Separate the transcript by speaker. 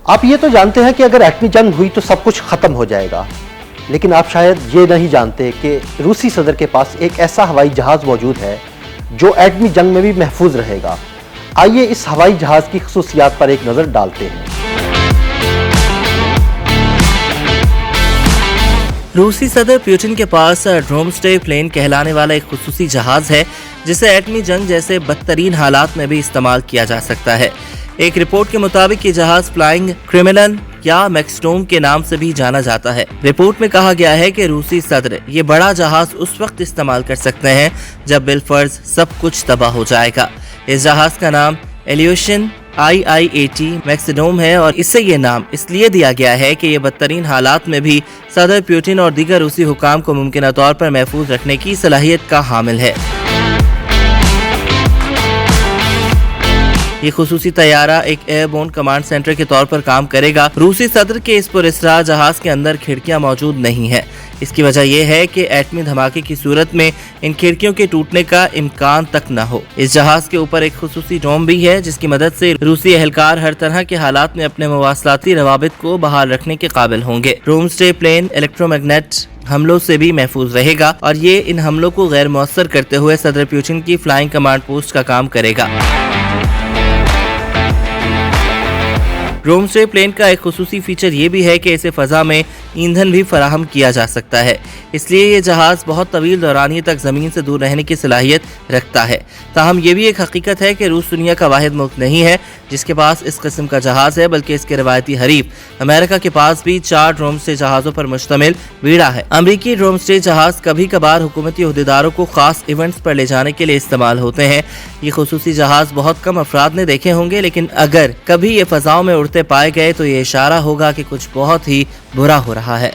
Speaker 1: آپ یہ تو جانتے ہیں کہ اگر ایٹمی جنگ ہوئی تو سب کچھ ختم ہو جائے گا، لیکن آپ شاید یہ نہیں جانتے کہ روسی صدر کے پاس ایک ایسا ہوائی جہاز موجود ہے جو ایٹمی جنگ میں بھی محفوظ رہے گا۔ آئیے اس ہوائی جہاز کی خصوصیات پر ایک نظر ڈالتے ہیں۔
Speaker 2: روسی صدر پیوٹن کے پاس ڈومسڈے پلین کہلانے والا ایک خصوصی جہاز ہے جسے ایٹمی جنگ جیسے بدترین حالات میں بھی استعمال کیا جا سکتا ہے۔ ایک رپورٹ کے مطابق یہ جہاز فلائنگ کرملن یا میکسٹوم کے نام سے بھی جانا جاتا ہے۔ رپورٹ میں کہا گیا ہے کہ روسی صدر یہ بڑا جہاز اس وقت استعمال کر سکتے ہیں جب بالفرض سب کچھ تباہ ہو جائے گا۔ اس جہاز کا نام ایلیوشن IIAT میکسڈوم ہے اور اسے یہ نام اس لیے دیا گیا ہے کہ یہ بدترین حالات میں بھی صدر پیوٹن اور دیگر روسی حکام کو ممکنہ طور پر محفوظ رکھنے کی صلاحیت کا حامل ہے۔ یہ خصوصی طیارہ ایک ایئر بورن کمانڈ سینٹر کے طور پر کام کرے گا۔ روسی صدر کے اس پراسرار جہاز کے اندر کھڑکیاں موجود نہیں ہیں۔ اس کی وجہ یہ ہے کہ ایٹمی دھماکے کی صورت میں ان کھڑکیوں کے ٹوٹنے کا امکان تک نہ ہو۔ اس جہاز کے اوپر ایک خصوصی ڈوم بھی ہے جس کی مدد سے روسی اہلکار ہر طرح کے حالات میں اپنے مواصلاتی روابط کو بحال رکھنے کے قابل ہوں گے۔ ڈومسڈے پلین الیکٹرو میگنیٹ حملوں سے بھی محفوظ رہے گا اور یہ ان حملوں کو غیر مؤثر کرتے ہوئے صدر پیوٹن کی فلائنگ کمانڈ پوسٹ کا کام کرے گا۔ ڈومسڈے پلین کا ایک خصوصی فیچر یہ بھی ہے کہ اسے فضا میں ایندھن بھی فراہم کیا جا سکتا ہے، اس لیے یہ جہاز بہت طویل دورانیے تک زمین سے دور رہنے کی صلاحیت رکھتا ہے۔ تاہم یہ بھی ایک حقیقت ہے کہ روس دنیا کا واحد ملک نہیں ہے جس کے پاس اس قسم کا جہاز ہے، بلکہ اس کے روایتی حریف امریکہ کے پاس بھی 4 ڈومسڈے جہازوں پر مشتمل بیڑا ہے۔ امریکی ڈومسڈے جہاز کبھی کبھار حکومتی عہدیداروں کو خاص ایونٹس پر لے جانے کے لیے استعمال ہوتے ہیں۔ یہ خصوصی جہاز بہت کم افراد نے دیکھے ہوں گے، لیکن اگر کبھی یہ فضاؤں میں اڑتے پائے گئے تو یہ اشارہ ہوگا کہ کچھ بہت ہی برا ہو رہا ہے۔